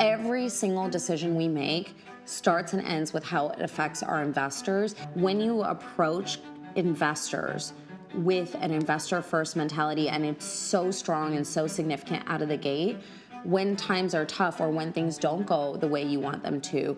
Every single decision we make starts and ends with how it affects our investors. When you approach investors with an investor first mentality and it's so strong and so significant out of the gate, when times are tough or when things don't go the way you want them to,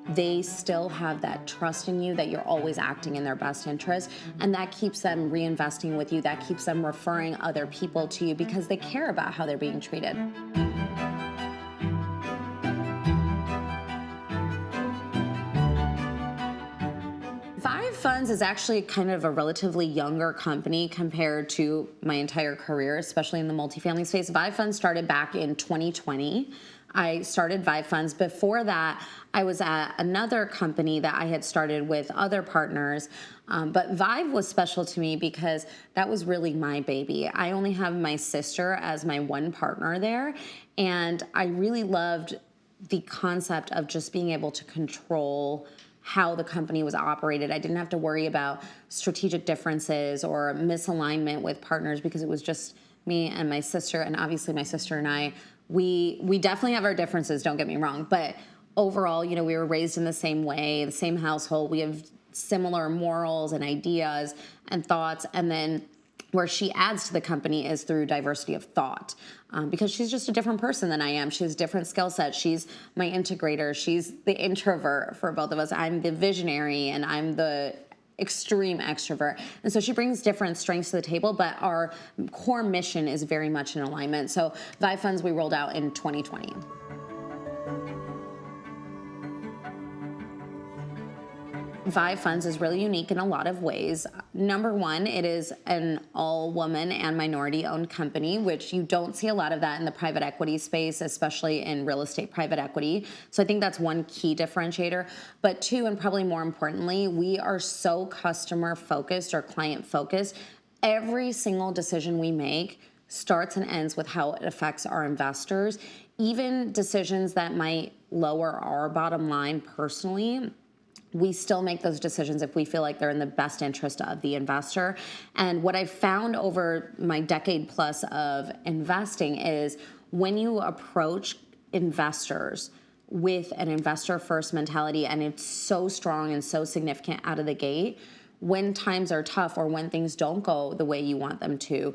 they still have that trust in you that you're always acting in their best interest. And that keeps them reinvesting with you. That keeps them referring other people to you because they care about how they're being treated. Vive Funds is actually kind of a relatively younger company compared to my entire career, especially in the multifamily space. Vive Funds started back in 2020. I started Vive Funds. Before that, I was at another company that I had started with other partners. But Vive was special to me because that was really my baby. I only have my sister as my one partner there. And I really loved the concept of just being able to control how the company was operated. I didn't have to worry about strategic differences or misalignment with partners because it was just me and my sister. And obviously my sister and I, we definitely have our differences, don't get me wrong. But overall, we were raised in the same way, the same household. We have similar morals and ideas and thoughts. And then where she adds to the company is through diversity of thought, because she's just a different person than I am. She has different skill sets. She's my integrator. She's the introvert for both of us. I'm the visionary, and I'm the extreme extrovert. And so she brings different strengths to the table, but our core mission is very much in alignment. So Vive Funds we rolled out in 2020. Vive Funds is really unique in a lot of ways. Number one, it is an all-woman and minority-owned company, which you don't see a lot of that in the private equity space, especially in real estate private equity. So I think that's one key differentiator. But two, and probably more importantly, we are so customer-focused or client-focused. Every single decision we make starts and ends with how it affects our investors. Even decisions that might lower our bottom line personally, we still make those decisions if we feel like they're in the best interest of the investor. And what I've found over my decade plus of investing is when you approach investors with an investor first mentality and it's so strong and so significant out of the gate, when times are tough or when things don't go the way you want them to,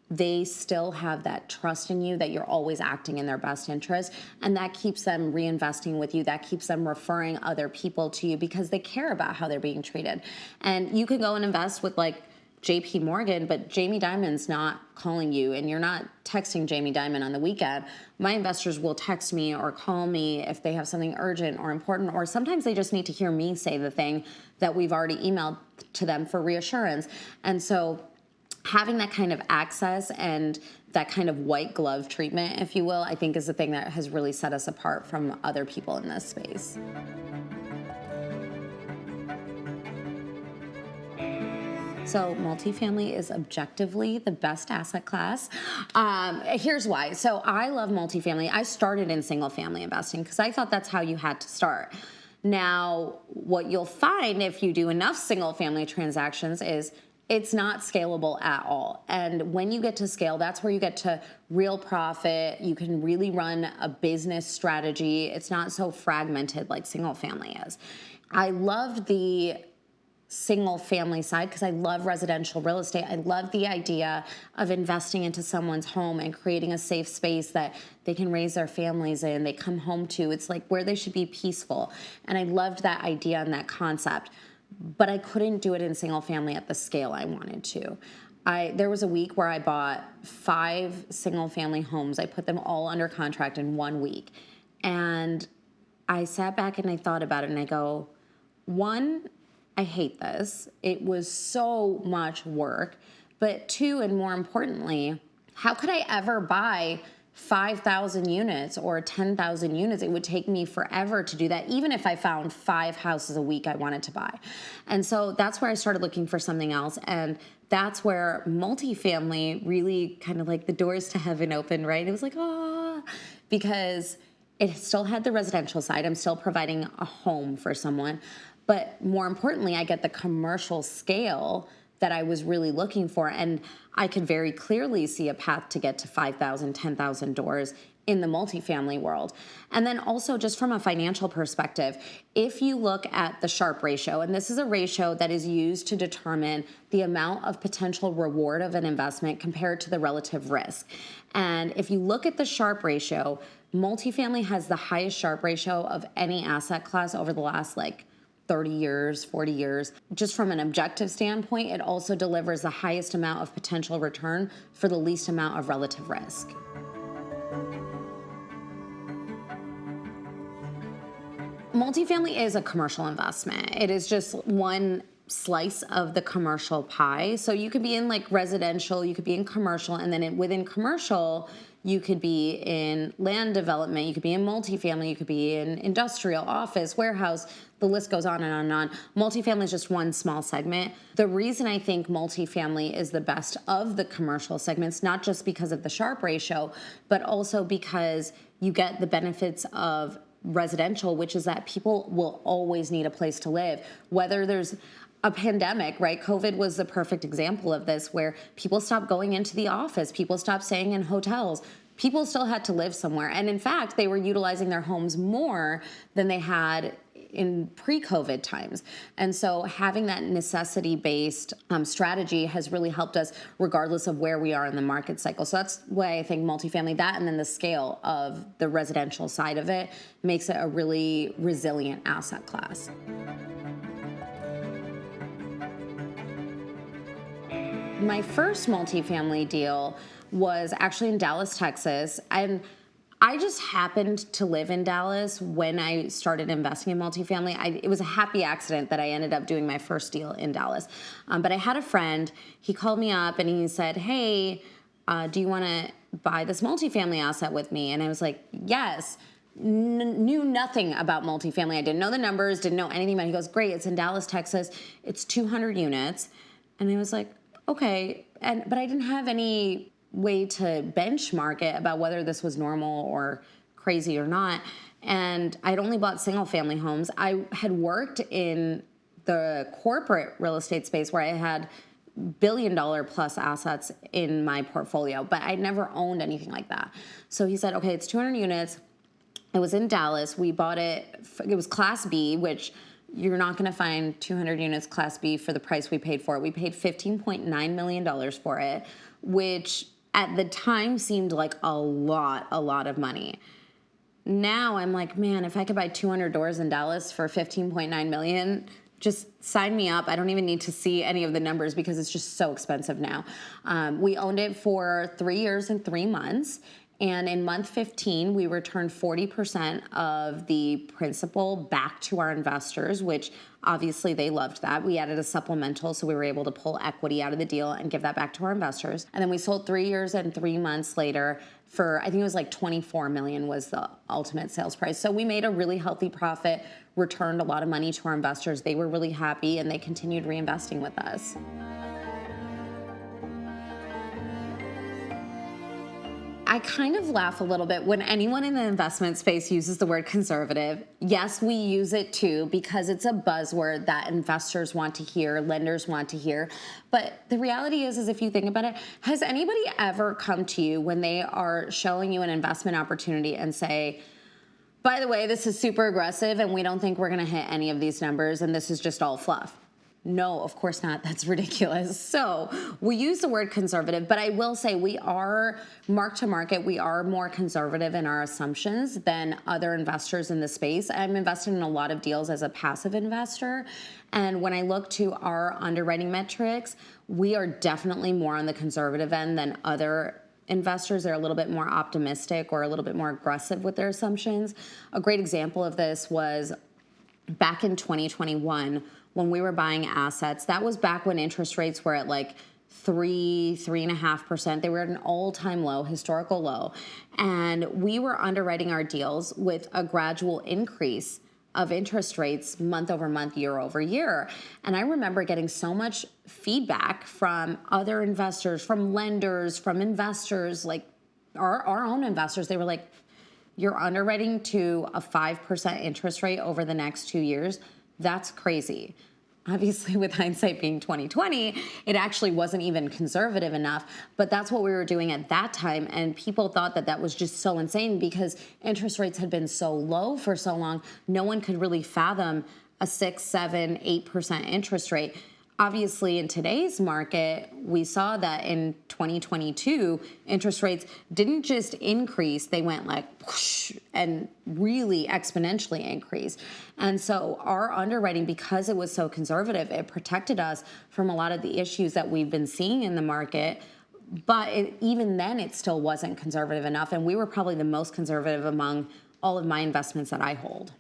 they still have that trust in you that you're always acting in their best interest. And that keeps them reinvesting with you. That keeps them referring other people to you because they care about how they're being treated. And you can go and invest with like JP Morgan, but Jamie Dimon's not calling you and you're not texting Jamie Dimon on the weekend. My investors will text me or call me if they have something urgent or important, or sometimes they just need to hear me say the thing that we've already emailed to them for reassurance. And so having that kind of access and that kind of white glove treatment, if you will, I think is the thing that has really set us apart from other people in this space. So multifamily is objectively the best asset class. Here's why. So I love multifamily. I started in single family investing because I thought that's how you had to start. Now, what you'll find if you do enough single family transactions is it's not scalable at all. And when you get to scale, that's where you get to real profit. You can really run a business strategy. It's not so fragmented like single family is. I loved the single family side because I love residential real estate. I love the idea of investing into someone's home and creating a safe space that they can raise their families in, they come home to. It's like where they should be peaceful. And I loved that idea and that concept. But I couldn't do it in single family at the scale I wanted to. There was a week where I bought 5 single family homes. I put them all under contract in 1 week. And I sat back and I thought about it and I go, one, I hate this. It was so much work. But two, and more importantly, how could I ever buy 5,000 units or 10,000 units? It would take me forever to do that, even if I found 5 houses a week I wanted to buy. And so that's where I started looking for something else. And that's where multifamily really kind of like the doors to heaven opened, right? It was like, because it still had the residential side. I'm still providing a home for someone. But more importantly, I get the commercial scale that I was really looking for. And I could very clearly see a path to get to 5,000, 10,000 doors in the multifamily world. And then also just from a financial perspective, if you look at the Sharpe ratio, and this is a ratio that is used to determine the amount of potential reward of an investment compared to the relative risk. And if you look at the Sharpe ratio, multifamily has the highest Sharpe ratio of any asset class over the last 30 years, 40 years. Just from an objective standpoint, it also delivers the highest amount of potential return for the least amount of relative risk. Multifamily is a commercial investment. It is just one slice of the commercial pie. So you could be in residential, you could be in commercial, and then within commercial, you could be in land development, you could be in multifamily, you could be in industrial, office, warehouse, the list goes on and on and on. Multifamily is just one small segment. The reason I think multifamily is the best of the commercial segments, not just because of the Sharpe ratio, but also because you get the benefits of residential, which is that people will always need a place to live, whether there's a pandemic, right? COVID was the perfect example of this, where people stopped going into the office, people stopped staying in hotels, people still had to live somewhere. And in fact, they were utilizing their homes more than they had in pre-COVID times. And so having that necessity-based strategy has really helped us regardless of where we are in the market cycle. So that's why I think multifamily, that and then the scale of the residential side of it makes it a really resilient asset class. My first multifamily deal was actually in Dallas, Texas, and I just happened to live in Dallas when I started investing in multifamily. It was a happy accident that I ended up doing my first deal in Dallas. But I had a friend, he called me up and he said, hey, do you want to buy this multifamily asset with me? And I was like, yes. Knew nothing about multifamily. I didn't know the numbers, didn't know anything about it. He goes, great, it's in Dallas, Texas. It's 200 units. And I was like, okay. But I didn't have any way to benchmark it about whether this was normal or crazy or not. And I'd only bought single family homes. I had worked in the corporate real estate space where I had billion-dollar plus assets in my portfolio, but I'd never owned anything like that. So he said, okay, it's 200 units. It was in Dallas. We bought it. It was Class B, which you're not going to find 200 units Class B for the price we paid for it. We paid $15.9 million for it, which at the time seemed like a lot of money. Now I'm like, man, if I could buy 200 doors in Dallas for $15.9 million, just sign me up. I don't even need to see any of the numbers because it's just so expensive now. We owned it for 3 years and 3 months. And in month 15, we returned 40% of the principal back to our investors, which obviously they loved that. We added a supplemental, so we were able to pull equity out of the deal and give that back to our investors. And then we sold 3 years and 3 months later for, I think it was $24 million was the ultimate sales price. So we made a really healthy profit, returned a lot of money to our investors. They were really happy and they continued reinvesting with us. I kind of laugh a little bit when anyone in the investment space uses the word conservative. Yes, we use it too because it's a buzzword that investors want to hear, lenders want to hear. But the reality is if you think about it, has anybody ever come to you when they are showing you an investment opportunity and say, by the way, this is super aggressive and we don't think we're going to hit any of these numbers and this is just all fluff? No, of course not. That's ridiculous. So we use the word conservative, but I will say we are mark to market. We are more conservative in our assumptions than other investors in the space. I'm invested in a lot of deals as a passive investor. And when I look to our underwriting metrics, we are definitely more on the conservative end than other investors. They're a little bit more optimistic or a little bit more aggressive with their assumptions. A great example of this was back in 2021, when we were buying assets. That was back when interest rates were at 3.5%. They were at an all-time low, historical low. And we were underwriting our deals with a gradual increase of interest rates month over month, year over year. And I remember getting so much feedback from other investors, from lenders, from investors, our own investors. They were like, you're underwriting to a 5% interest rate over the next 2 years. That's crazy. Obviously, with hindsight being 2020, it actually wasn't even conservative enough. But that's what we were doing at that time. And people thought that that was just so insane because interest rates had been so low for so long. No one could really fathom a 6, 7, 8% interest rate. Obviously, in today's market, we saw that in 2022, interest rates didn't just increase, they went like whoosh, and really exponentially increased. And so our underwriting, because it was so conservative, it protected us from a lot of the issues that we've been seeing in the market. But even then, it still wasn't conservative enough. And we were probably the most conservative among all of my investments that I hold.